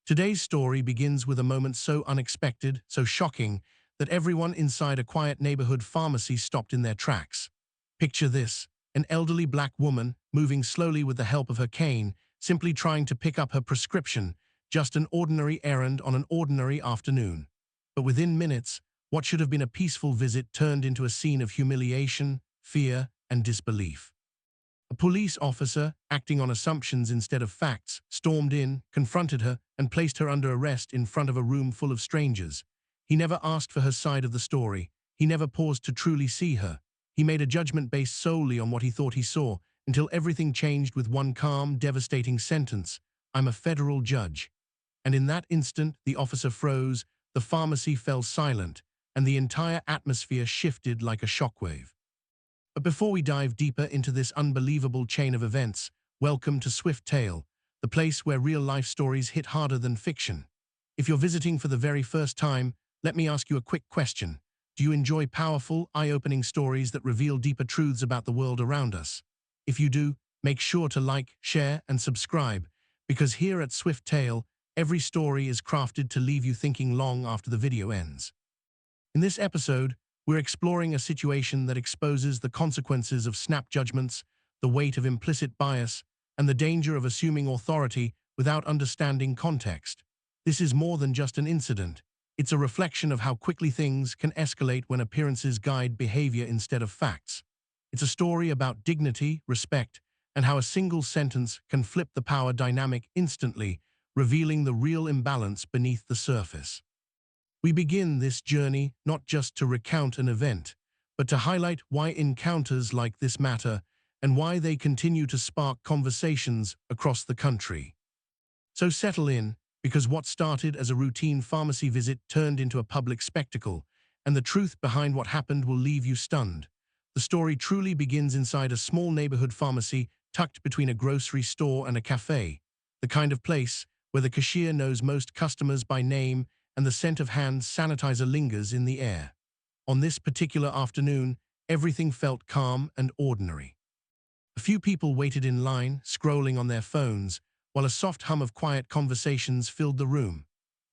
Today's story begins with a moment so unexpected, so shocking, that everyone inside a quiet neighborhood pharmacy stopped in their tracks. Picture this: an elderly black woman, moving slowly with the help of her cane, simply trying to pick up her prescription, just an ordinary errand on an ordinary afternoon. But within minutes, what should have been a peaceful visit turned into a scene of humiliation, fear, and disbelief. A police officer, acting on assumptions instead of facts, stormed in, confronted her, and placed her under arrest in front of a room full of strangers. He never asked for her side of the story. He never paused to truly see her. He made a judgment based solely on what he thought he saw, until everything changed with one calm, devastating sentence: "I'm a federal judge." And in that instant, the officer froze, the pharmacy fell silent, and the entire atmosphere shifted like a shockwave. But before we dive deeper into this unbelievable chain of events, welcome to Swift Tale, the place where real-life stories hit harder than fiction. If you're visiting for the very first time, let me ask you a quick question. Do you enjoy powerful, eye-opening stories that reveal deeper truths about the world around us? If you do, make sure to like, share, and subscribe, because here at Swift Tale, every story is crafted to leave you thinking long after the video ends. In this episode, we're exploring a situation that exposes the consequences of snap judgments, the weight of implicit bias, and the danger of assuming authority without understanding context. This is more than just an incident. It's a reflection of how quickly things can escalate when appearances guide behavior instead of facts. It's a story about dignity, respect, and how a single sentence can flip the power dynamic instantly, revealing the real imbalance beneath the surface. We begin this journey not just to recount an event, but to highlight why encounters like this matter and why they continue to spark conversations across the country. So settle in, because what started as a routine pharmacy visit turned into a public spectacle, and the truth behind what happened will leave you stunned. The story truly begins inside a small neighborhood pharmacy tucked between a grocery store and a cafe, the kind of place where the cashier knows most customers by name and the scent of hand sanitizer lingers in the air. On this particular afternoon, everything felt calm and ordinary. A few people waited in line, scrolling on their phones, while a soft hum of quiet conversations filled the room.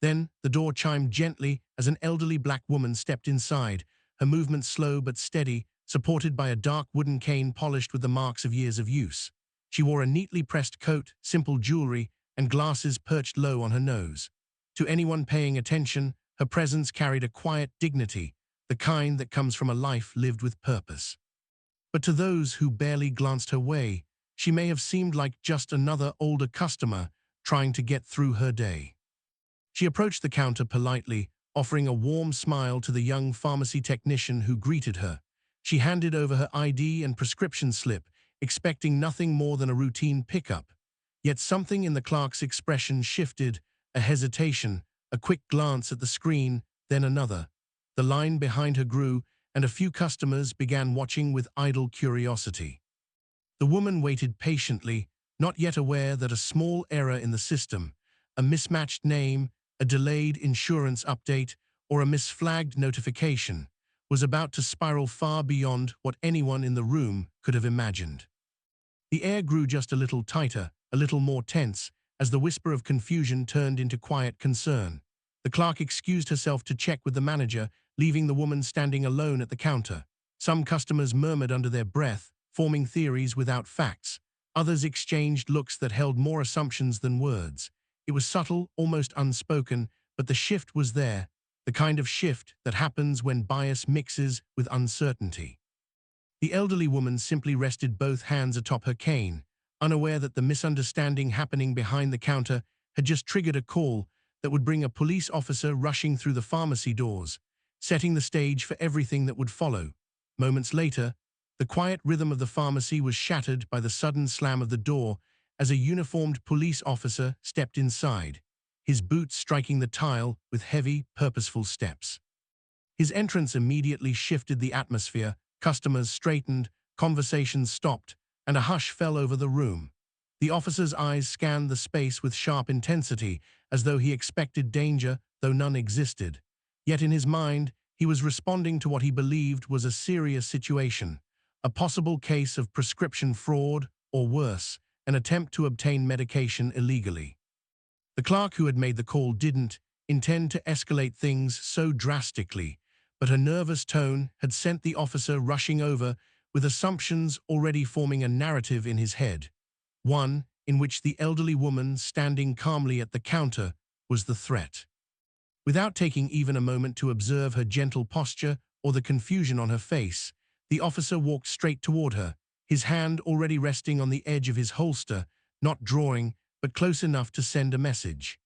Then, the door chimed gently as an elderly black woman stepped inside, her movement slow but steady, supported by a dark wooden cane polished with the marks of years of use. She wore a neatly pressed coat, simple jewelry, and glasses perched low on her nose. To anyone paying attention, her presence carried a quiet dignity, the kind that comes from a life lived with purpose. But to those who barely glanced her way, she may have seemed like just another older customer trying to get through her day. She approached the counter politely, offering a warm smile to the young pharmacy technician who greeted her. She handed over her ID and prescription slip, expecting nothing more than a routine pickup. Yet something in the clerk's expression shifted, a hesitation, a quick glance at the screen, then another. The line behind her grew, and a few customers began watching with idle curiosity. The woman waited patiently, not yet aware that a small error in the system, a mismatched name, a delayed insurance update, or a misflagged notification, was about to spiral far beyond what anyone in the room could have imagined. The air grew just a little tighter, a little more tense, as the whisper of confusion turned into quiet concern. The clerk excused herself to check with the manager, leaving the woman standing alone at the counter. Some customers murmured under their breath, forming theories without facts. Others exchanged looks that held more assumptions than words. It was subtle, almost unspoken, but the shift was there, the kind of shift that happens when bias mixes with uncertainty. The elderly woman simply rested both hands atop her cane, unaware that the misunderstanding happening behind the counter had just triggered a call that would bring a police officer rushing through the pharmacy doors, setting the stage for everything that would follow. Moments later, the quiet rhythm of the pharmacy was shattered by the sudden slam of the door as a uniformed police officer stepped inside, his boots striking the tile with heavy, purposeful steps. His entrance immediately shifted the atmosphere. Customers straightened, conversations stopped, and a hush fell over the room. The officer's eyes scanned the space with sharp intensity, as though he expected danger, though none existed. Yet in his mind, he was responding to what he believed was a serious situation, a possible case of prescription fraud, or worse, an attempt to obtain medication illegally. The clerk who had made the call didn't intend to escalate things so drastically, but her nervous tone had sent the officer rushing over with assumptions already forming a narrative in his head, one in which the elderly woman standing calmly at the counter was the threat. Without taking even a moment to observe her gentle posture or the confusion on her face, the officer walked straight toward her, his hand already resting on the edge of his holster, not drawing, but close enough to send a message.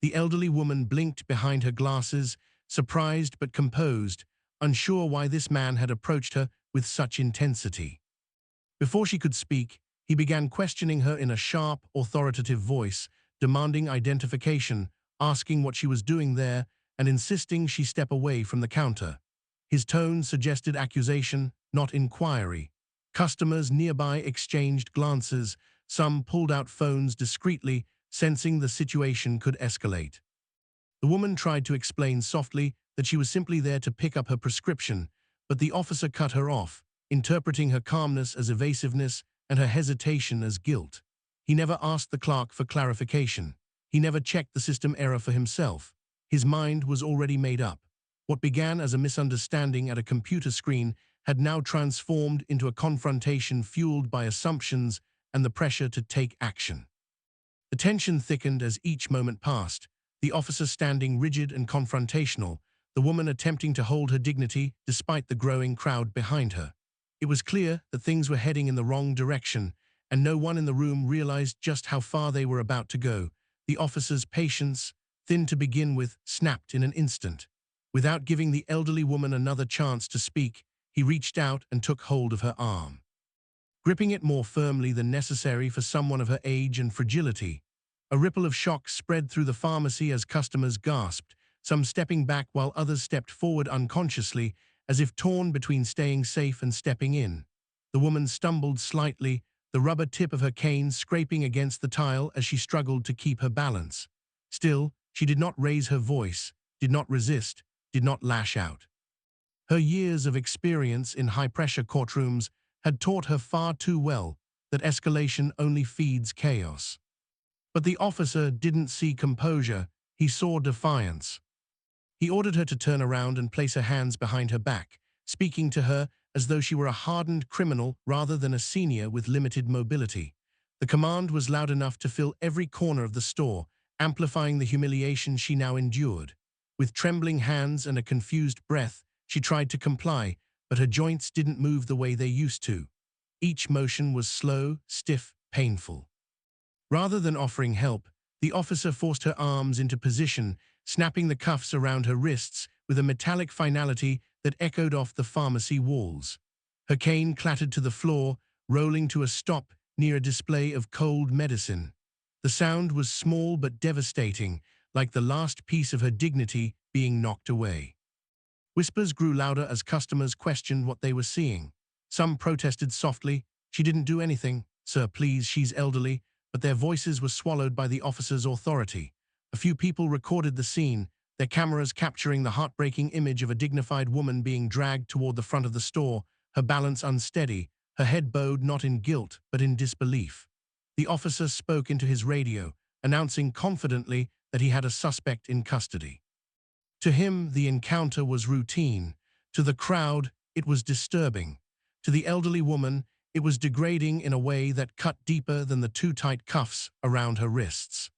The elderly woman blinked behind her glasses, surprised but composed, unsure why this man had approached her with such intensity. Before she could speak, he began questioning her in a sharp, authoritative voice, demanding identification, asking what she was doing there, and insisting she step away from the counter. His tone suggested accusation, not inquiry. Customers nearby exchanged glances, some pulled out phones discreetly, sensing the situation could escalate. The woman tried to explain softly that she was simply there to pick up her prescription, but the officer cut her off, interpreting her calmness as evasiveness and her hesitation as guilt. He never asked the clerk for clarification. He never checked the system error for himself. His mind was already made up. What began as a misunderstanding at a computer screen had now transformed into a confrontation fueled by assumptions and the pressure to take action. The tension thickened as each moment passed, the officer standing rigid and confrontational, the woman attempting to hold her dignity despite the growing crowd behind her. It was clear that things were heading in the wrong direction, and no one in the room realized just how far they were about to go. The officer's patience, thin to begin with, snapped in an instant. Without giving the elderly woman another chance to speak, he reached out and took hold of her arm. Gripping it more firmly than necessary for someone of her age and fragility, a ripple of shock spread through the pharmacy as customers gasped, some stepping back while others stepped forward unconsciously, as if torn between staying safe and stepping in. The woman stumbled slightly, the rubber tip of her cane scraping against the tile as she struggled to keep her balance. Still, she did not raise her voice, did not resist, did not lash out. Her years of experience in high-pressure courtrooms had taught her far too well that escalation only feeds chaos. But the officer didn't see composure, he saw defiance. He ordered her to turn around and place her hands behind her back, speaking to her as though she were a hardened criminal rather than a senior with limited mobility. The command was loud enough to fill every corner of the store, amplifying the humiliation she now endured. With trembling hands and a confused breath, she tried to comply, but her joints didn't move the way they used to. Each motion was slow, stiff, painful. Rather than offering help, the officer forced her arms into position, snapping the cuffs around her wrists with a metallic finality that echoed off the pharmacy walls. Her cane clattered to the floor, rolling to a stop near a display of cold medicine. The sound was small but devastating, like the last piece of her dignity being knocked away. Whispers grew louder as customers questioned what they were seeing. Some protested softly, "She didn't do anything, sir, please, she's elderly," but their voices were swallowed by the officer's authority. A few people recorded the scene, their cameras capturing the heartbreaking image of a dignified woman being dragged toward the front of the store, her balance unsteady, her head bowed not in guilt but in disbelief. The officer spoke into his radio, announcing confidently that he had a suspect in custody. To him, the encounter was routine. To the crowd, it was disturbing. To the elderly woman, it was degrading in a way that cut deeper than the too tight cuffs around her wrists.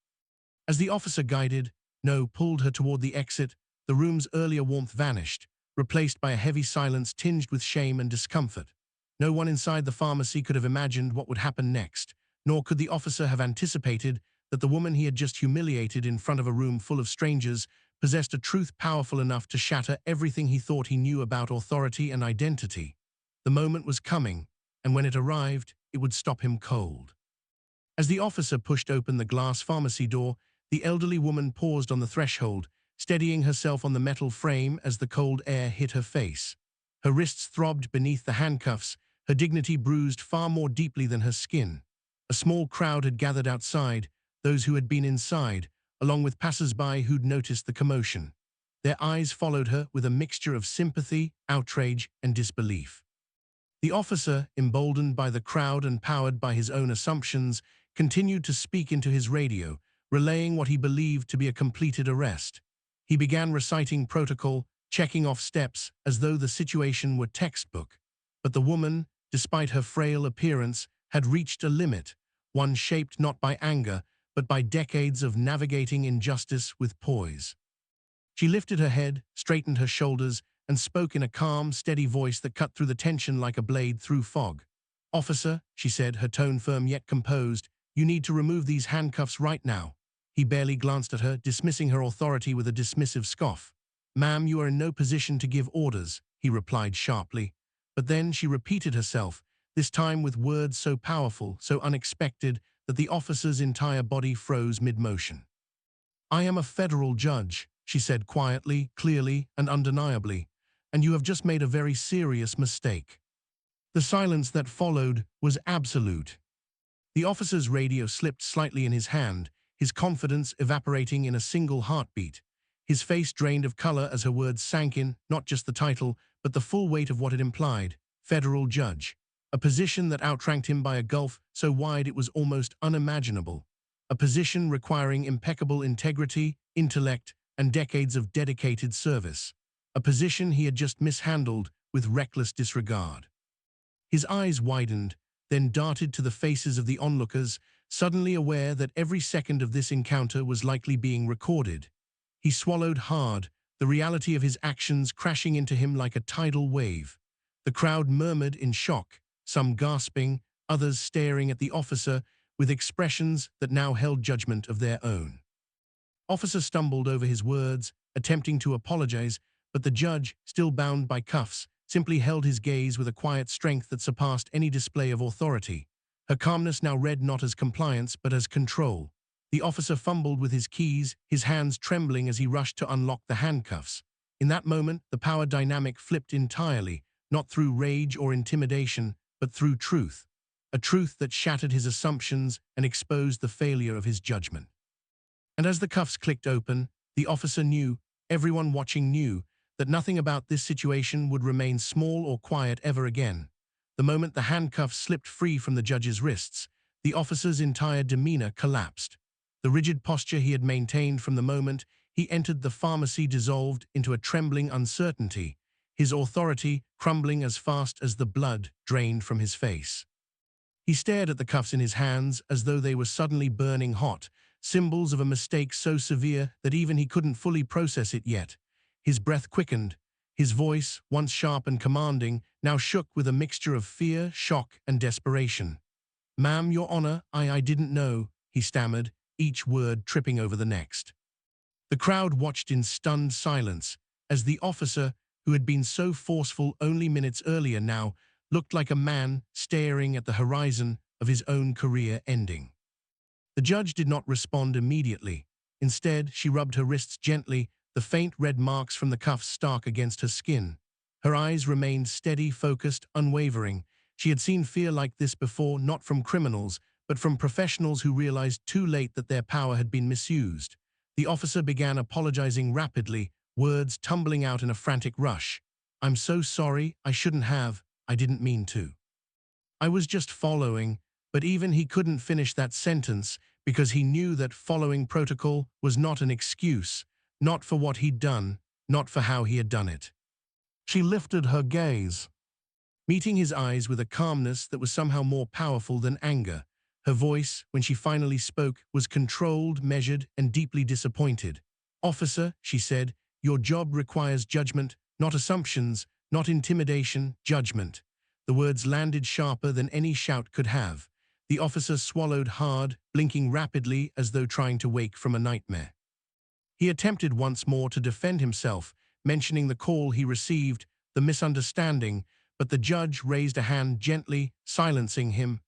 As the officer pulled her toward the exit, the room's earlier warmth vanished, replaced by a heavy silence tinged with shame and discomfort. No one inside the pharmacy could have imagined what would happen next, nor could the officer have anticipated that the woman he had just humiliated in front of a room full of strangers possessed a truth powerful enough to shatter everything he thought he knew about authority and identity. The moment was coming, and when it arrived, it would stop him cold. As the officer pushed open the glass pharmacy door, the elderly woman paused on the threshold, steadying herself on the metal frame as the cold air hit her face. Her wrists throbbed beneath the handcuffs, her dignity bruised far more deeply than her skin. A small crowd had gathered outside, those who had been inside, along with passers-by who'd noticed the commotion. Their eyes followed her with a mixture of sympathy, outrage, and disbelief. The officer, emboldened by the crowd and powered by his own assumptions, continued to speak into his radio, relaying what he believed to be a completed arrest. He began reciting protocol, checking off steps as though the situation were textbook. But the woman, despite her frail appearance, had reached a limit, one shaped not by anger, but by decades of navigating injustice with poise. She lifted her head, straightened her shoulders, and spoke in a calm, steady voice that cut through the tension like a blade through fog. "Officer," she said, her tone firm yet composed, "you need to remove these handcuffs right now." He barely glanced at her, dismissing her authority with a dismissive scoff. "Ma'am, you are in no position to give orders," he replied sharply. But then she repeated herself, this time with words so powerful, so unexpected, that the officer's entire body froze mid-motion. "I am a federal judge," she said quietly, clearly, and undeniably, "and you have just made a very serious mistake." The silence that followed was absolute. The officer's radio slipped slightly in his hand, his confidence evaporating in a single heartbeat. His face drained of color as her words sank in, not just the title, but the full weight of what it implied: federal judge. A position that outranked him by a gulf so wide it was almost unimaginable. A position requiring impeccable integrity, intellect, and decades of dedicated service. A position he had just mishandled with reckless disregard. His eyes widened, then darted to the faces of the onlookers, suddenly aware that every second of this encounter was likely being recorded. He swallowed hard, the reality of his actions crashing into him like a tidal wave. The crowd murmured in shock, some gasping, others staring at the officer with expressions that now held judgment of their own. Officer stumbled over his words, attempting to apologize, but the judge, still bound by cuffs, simply held his gaze with a quiet strength that surpassed any display of authority. Her calmness now read not as compliance but as control. The officer fumbled with his keys, his hands trembling as he rushed to unlock the handcuffs. In that moment, the power dynamic flipped entirely, not through rage or intimidation, but through truth. A truth that shattered his assumptions and exposed the failure of his judgment. And as the cuffs clicked open, the officer knew, everyone watching knew, that nothing about this situation would remain small or quiet ever again. The moment the handcuffs slipped free from the judge's wrists, the officer's entire demeanor collapsed. The rigid posture he had maintained from the moment he entered the pharmacy dissolved into a trembling uncertainty, his authority crumbling as fast as the blood drained from his face. He stared at the cuffs in his hands as though they were suddenly burning hot, symbols of a mistake so severe that even he couldn't fully process it yet. His breath quickened. His voice, once sharp and commanding, now shook with a mixture of fear, shock, and desperation. "Ma'am, Your Honor, I didn't know," he stammered, each word tripping over the next. The crowd watched in stunned silence, as the officer, who had been so forceful only minutes earlier now, looked like a man staring at the horizon of his own career ending. The judge did not respond immediately. Instead, she rubbed her wrists gently, the faint red marks from the cuffs stark against her skin. Her eyes remained steady, focused, unwavering. She had seen fear like this before, not from criminals, but from professionals who realized too late that their power had been misused. The officer began apologizing rapidly, words tumbling out in a frantic rush. "I'm so sorry, I shouldn't have, I didn't mean to. I was just following," but even he couldn't finish that sentence because he knew that following protocol was not an excuse, not for what he'd done, not for how he had done it. She lifted her gaze, meeting his eyes with a calmness that was somehow more powerful than anger. Her voice, when she finally spoke, was controlled, measured, and deeply disappointed. "Officer," she said, "your job requires judgment, not assumptions, not intimidation, judgment." The words landed sharper than any shout could have. The officer swallowed hard, blinking rapidly as though trying to wake from a nightmare. He attempted once more to defend himself, mentioning the call he received, the misunderstanding, but the judge raised a hand gently, silencing him.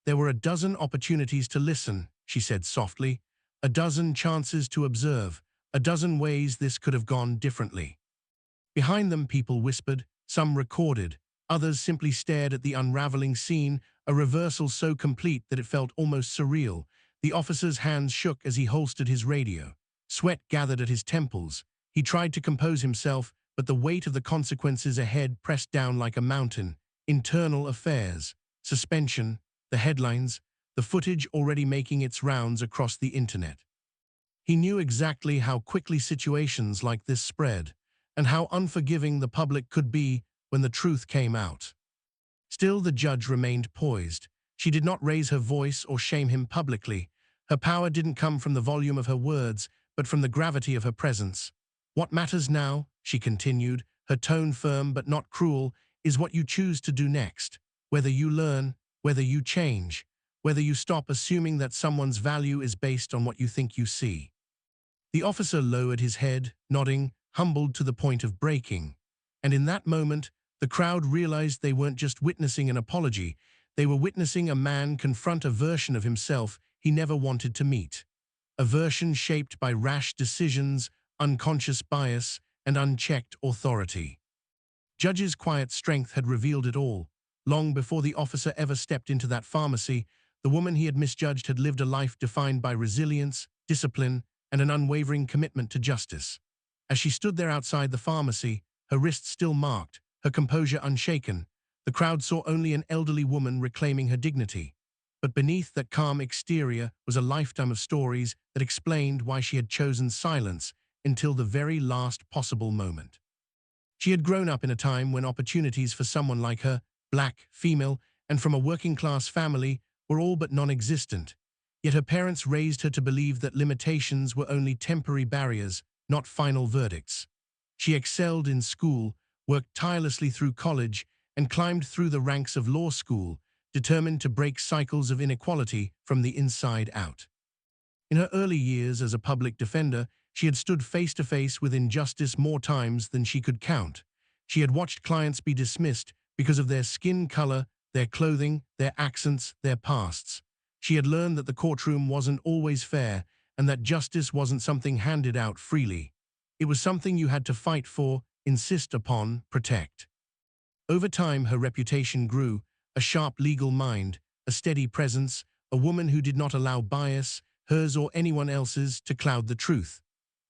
"There were a dozen opportunities to listen," she said softly, "a dozen chances to observe, a dozen ways this could have gone differently." Behind them, people whispered, some recorded, others simply stared at the unraveling scene, a reversal so complete that it felt almost surreal. The officer's hands shook as he holstered his radio. Sweat gathered at his temples. He tried to compose himself, but the weight of the consequences ahead pressed down like a mountain. Internal affairs, suspension, the headlines, the footage already making its rounds across the internet. He knew exactly how quickly situations like this spread, and how unforgiving the public could be when the truth came out. Still, the judge remained poised. She did not raise her voice or shame him publicly. Her power didn't come from the volume of her words, but from the gravity of her presence. "What matters now," she continued, her tone firm but not cruel, "is what you choose to do next. Whether you learn, whether you change, whether you stop assuming that someone's value is based on what you think you see." The officer lowered his head, nodding, humbled to the point of breaking. And in that moment, the crowd realized they weren't just witnessing an apology, they were witnessing a man confront a version of himself he never wanted to meet. A version shaped by rash decisions, unconscious bias, and unchecked authority. Judge's quiet strength had revealed it all. Long before the officer ever stepped into that pharmacy, the woman he had misjudged had lived a life defined by resilience, discipline, and an unwavering commitment to justice. As she stood there outside the pharmacy, her wrists still marked, her composure unshaken, the crowd saw only an elderly woman reclaiming her dignity. But beneath that calm exterior was a lifetime of stories that explained why she had chosen silence until the very last possible moment. She had grown up in a time when opportunities for someone like her, black, female, and from a working-class family, were all but non-existent. Yet her parents raised her to believe that limitations were only temporary barriers, not final verdicts. She excelled in school, worked tirelessly through college, and climbed through the ranks of law school, determined to break cycles of inequality from the inside out. In her early years as a public defender, she had stood face to face with injustice more times than she could count. She had watched clients be dismissed because of their skin color, their clothing, their accents, their pasts. She had learned that the courtroom wasn't always fair and that justice wasn't something handed out freely. It was something you had to fight for, insist upon, protect. Over time, her reputation grew, a sharp legal mind, a steady presence, a woman who did not allow bias, hers or anyone else's, to cloud the truth.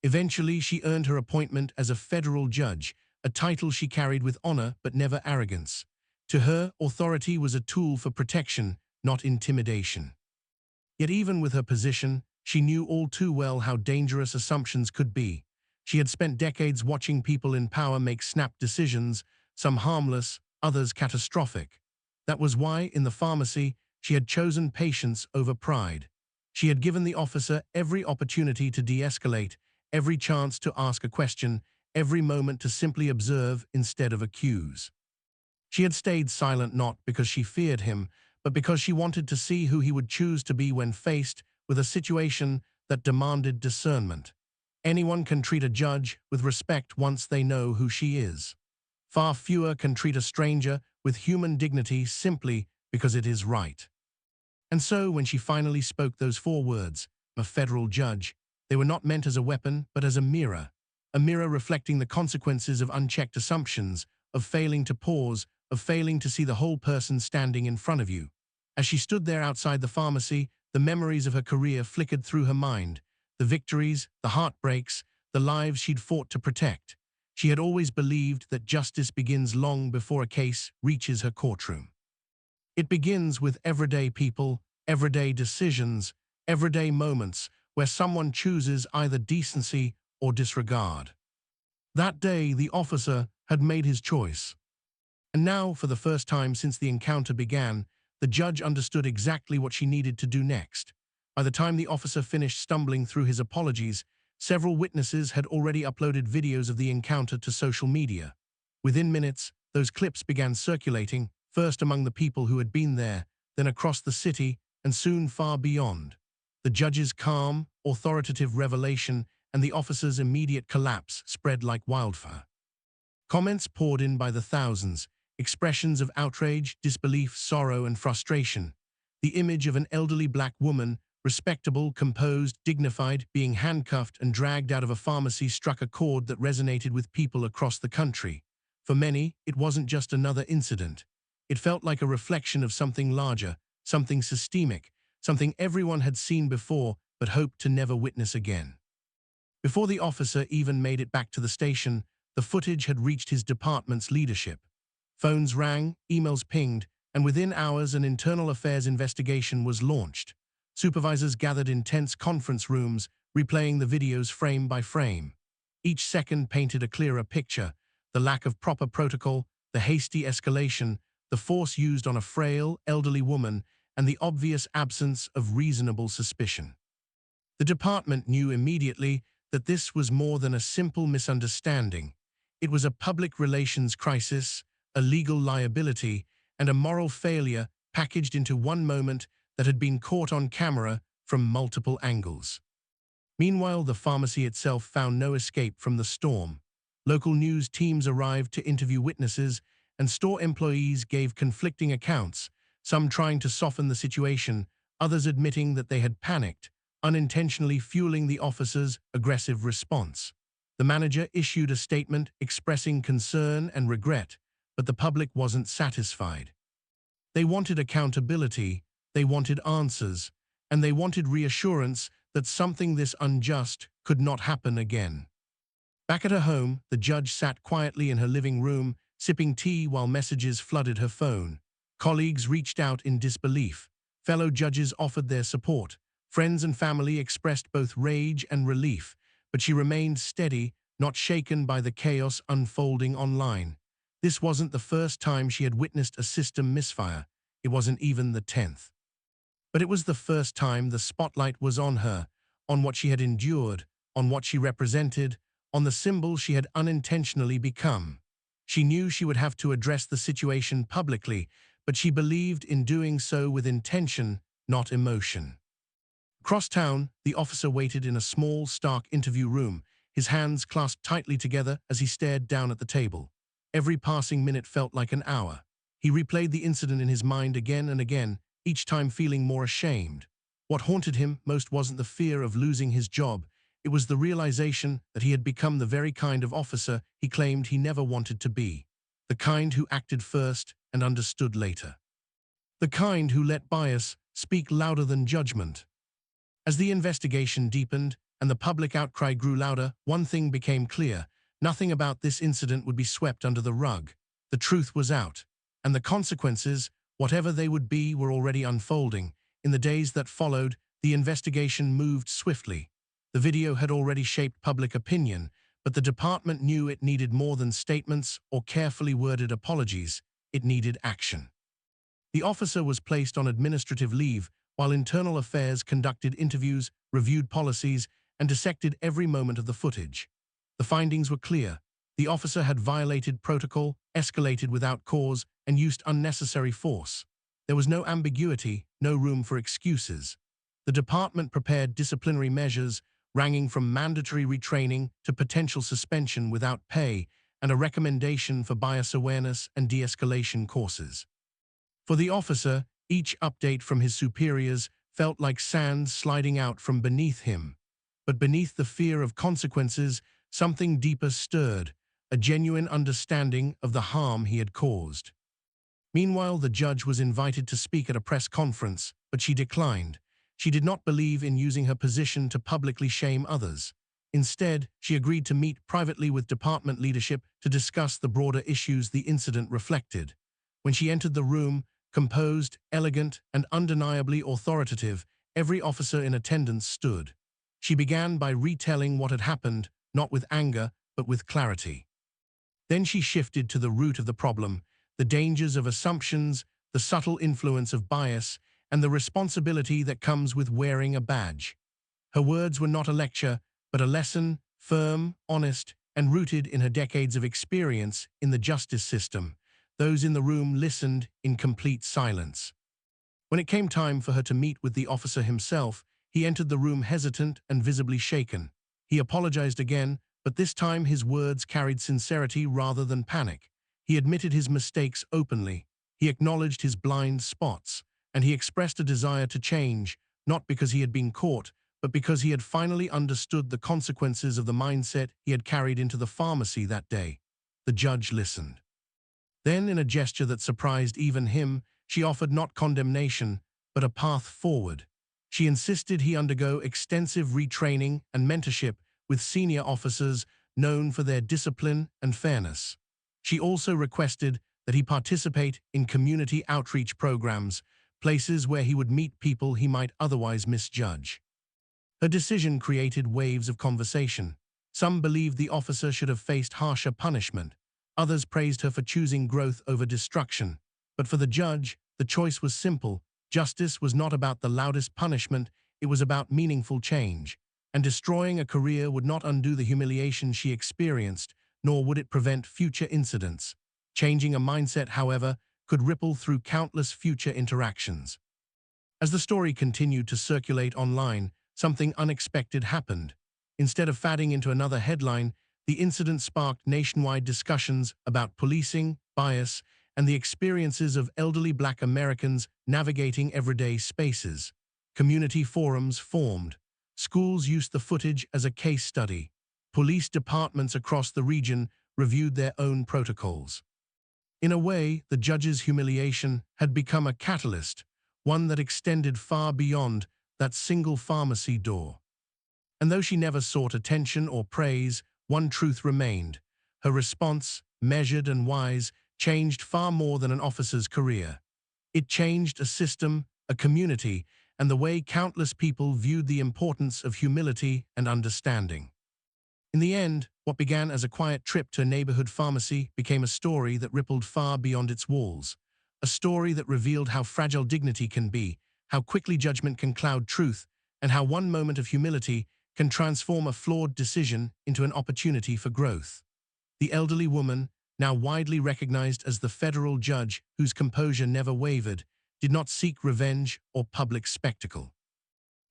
Eventually, she earned her appointment as a federal judge, a title she carried with honor but never arrogance. To her, authority was a tool for protection, not intimidation. Yet even with her position, she knew all too well how dangerous assumptions could be. She had spent decades watching people in power make snap decisions, some harmless, others catastrophic. That was why, in the pharmacy, she had chosen patience over pride. She had given the officer every opportunity to de-escalate, every chance to ask a question, every moment to simply observe instead of accuse. She had stayed silent not because she feared him, but because she wanted to see who he would choose to be when faced with a situation that demanded discernment. Anyone can treat a judge with respect once they know who she is. Far fewer can treat a stranger with human dignity simply because it is right. And so, when she finally spoke those 4 words, a federal judge, they were not meant as a weapon, but as a mirror reflecting the consequences of unchecked assumptions, of failing to pause, of failing to see the whole person standing in front of you. As she stood there outside the pharmacy, the memories of her career flickered through her mind, the victories, the heartbreaks, the lives she'd fought to protect. She had always believed that justice begins long before a case reaches her courtroom. It begins with everyday people, everyday decisions, everyday moments where someone chooses either decency or disregard. That day, the officer had made his choice. And now, for the first time since the encounter began, the judge understood exactly what she needed to do next. By the time the officer finished stumbling through his apologies, several witnesses had already uploaded videos of the encounter to social media. Within minutes, those clips began circulating, first among the people who had been there, then across the city, and soon far beyond. The judge's calm, authoritative revelation and the officer's immediate collapse spread like wildfire. Comments poured in by the thousands, expressions of outrage, disbelief, sorrow, and frustration. The image of an elderly black woman, respectable, composed, dignified, being handcuffed and dragged out of a pharmacy struck a chord that resonated with people across the country. For many, it wasn't just another incident. It felt like a reflection of something larger, something systemic, something everyone had seen before but hoped to never witness again. Before the officer even made it back to the station, the footage had reached his department's leadership. Phones rang, emails pinged, and within hours an internal affairs investigation was launched. Supervisors gathered in tense conference rooms, replaying the videos frame by frame. Each second painted a clearer picture: the lack of proper protocol, the hasty escalation, the force used on a frail, elderly woman, and the obvious absence of reasonable suspicion. The department knew immediately that this was more than a simple misunderstanding. It was a public relations crisis, a legal liability, and a moral failure packaged into one moment that had been caught on camera from multiple angles. Meanwhile, the pharmacy itself found no escape from the storm. Local news teams arrived to interview witnesses, and store employees gave conflicting accounts, some trying to soften the situation, others admitting that they had panicked, unintentionally fueling the officers' aggressive response. The manager issued a statement expressing concern and regret, but the public wasn't satisfied. They wanted accountability, they wanted answers, and they wanted reassurance that something this unjust could not happen again. Back at her home, the judge sat quietly in her living room, sipping tea while messages flooded her phone. Colleagues reached out in disbelief. Fellow judges offered their support. Friends and family expressed both rage and relief, but she remained steady, not shaken by the chaos unfolding online. This wasn't the first time she had witnessed a system misfire. It wasn't even the 10th. But it was the first time the spotlight was on her, on what she had endured, on what she represented, on the symbol she had unintentionally become. She knew she would have to address the situation publicly, but she believed in doing so with intention, not emotion. Across town, the officer waited in a small, stark interview room, his hands clasped tightly together as he stared down at the table. Every passing minute felt like an hour. He replayed the incident in his mind again and again, each time feeling more ashamed. What haunted him most wasn't the fear of losing his job. It was the realization that he had become the very kind of officer he claimed he never wanted to be. The kind who acted first and understood later. The kind who let bias speak louder than judgment. As the investigation deepened and the public outcry grew louder, one thing became clear: nothing about this incident would be swept under the rug. The truth was out, and the consequences, whatever they would be, were already unfolding. In the days that followed, the investigation moved swiftly. The video had already shaped public opinion, but the department knew it needed more than statements or carefully worded apologies. It needed action. The officer was placed on administrative leave, while internal affairs conducted interviews, reviewed policies, and dissected every moment of the footage. The findings were clear. The officer had violated protocol, escalated without cause, and used unnecessary force. There was no ambiguity, no room for excuses. The department prepared disciplinary measures, ranging from mandatory retraining to potential suspension without pay, and a recommendation for bias awareness and de-escalation courses. For the officer, each update from his superiors felt like sand sliding out from beneath him. But beneath the fear of consequences, something deeper stirred, a genuine understanding of the harm he had caused. Meanwhile, the judge was invited to speak at a press conference, but she declined. She did not believe in using her position to publicly shame others. Instead, she agreed to meet privately with department leadership to discuss the broader issues the incident reflected. When she entered the room, composed, elegant, and undeniably authoritative, every officer in attendance stood. She began by retelling what had happened, not with anger, but with clarity. Then she shifted to the root of the problem: the dangers of assumptions, the subtle influence of bias, and the responsibility that comes with wearing a badge. Her words were not a lecture, but a lesson, firm, honest, and rooted in her decades of experience in the justice system. Those in the room listened in complete silence. When it came time for her to meet with the officer himself, he entered the room hesitant and visibly shaken. He apologized again, but this time his words carried sincerity rather than panic. He admitted his mistakes openly. He acknowledged his blind spots, and he expressed a desire to change, not because he had been caught, but because he had finally understood the consequences of the mindset he had carried into the pharmacy that day. The judge listened. Then, in a gesture that surprised even him, she offered not condemnation, but a path forward. She insisted he undergo extensive retraining and mentorship with senior officers known for their discipline and fairness. She also requested that he participate in community outreach programs, places where he would meet people he might otherwise misjudge. Her decision created waves of conversation. Some believed the officer should have faced harsher punishment. Others praised her for choosing growth over destruction. But for the judge, the choice was simple. Justice was not about the loudest punishment, it was about meaningful change. And destroying a career would not undo the humiliation she experienced, nor would it prevent future incidents. Changing a mindset, however, could ripple through countless future interactions. As the story continued to circulate online, something unexpected happened. Instead of fading into another headline, the incident sparked nationwide discussions about policing, bias, and the experiences of elderly Black Americans navigating everyday spaces. Community forums formed. Schools used the footage as a case study. Police departments across the region reviewed their own protocols. In a way, the judge's humiliation had become a catalyst, one that extended far beyond that single pharmacy door. And though she never sought attention or praise, one truth remained. Her response, measured and wise, changed far more than an officer's career. It changed a system, a community, and the way countless people viewed the importance of humility and understanding. In the end, what began as a quiet trip to a neighborhood pharmacy became a story that rippled far beyond its walls. A story that revealed how fragile dignity can be, how quickly judgment can cloud truth, and how one moment of humility can transform a flawed decision into an opportunity for growth. The elderly woman, now widely recognized as the federal judge whose composure never wavered, did not seek revenge or public spectacle.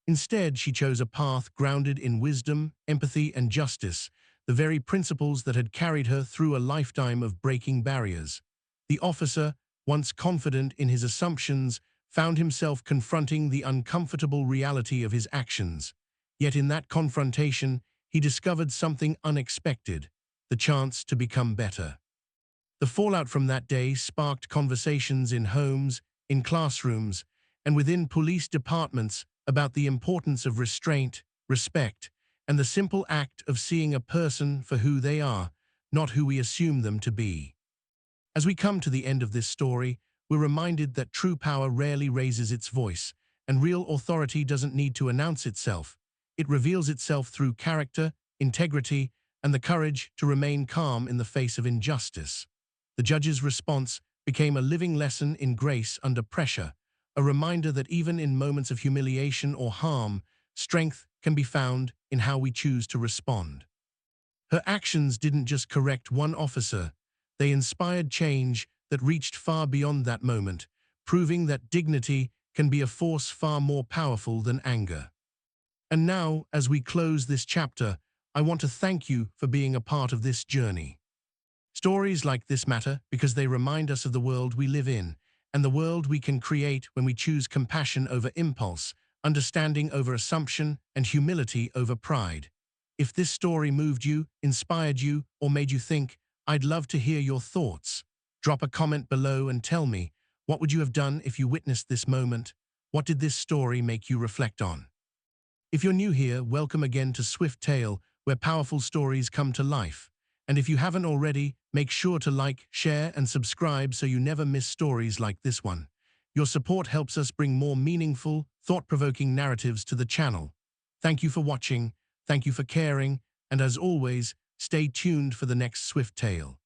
Instead, she chose a path grounded in wisdom, empathy, and justice, the very principles that had carried her through a lifetime of breaking barriers. The officer, once confident in his assumptions, found himself confronting the uncomfortable reality of his actions. Yet in that confrontation, he discovered something unexpected, the chance to become better. The fallout from that day sparked conversations in homes, in classrooms, and within police departments about the importance of restraint, respect, and the simple act of seeing a person for who they are, not who we assume them to be. As we come to the end of this story, we're reminded that true power rarely raises its voice, and real authority doesn't need to announce itself. It reveals itself through character, integrity, and the courage to remain calm in the face of injustice. The judge's response became a living lesson in grace under pressure, a reminder that even in moments of humiliation or harm, strength can be found in how we choose to respond. Her actions didn't just correct one officer, they inspired change that reached far beyond that moment, proving that dignity can be a force far more powerful than anger. And now, as we close this chapter, I want to thank you for being a part of this journey. Stories like this matter because they remind us of the world we live in, and the world we can create when we choose compassion over impulse, understanding over assumption, and humility over pride. If this story moved you, inspired you, or made you think, I'd love to hear your thoughts. Drop a comment below and tell me, what would you have done if you witnessed this moment? What did this story make you reflect on? If you're new here, welcome again to Swift Tale, where powerful stories come to life. And if you haven't already, make sure to like, share, and subscribe so you never miss stories like this one. Your support helps us bring more meaningful, thought-provoking narratives to the channel. Thank you for watching, thank you for caring, and as always, stay tuned for the next Swift Tale.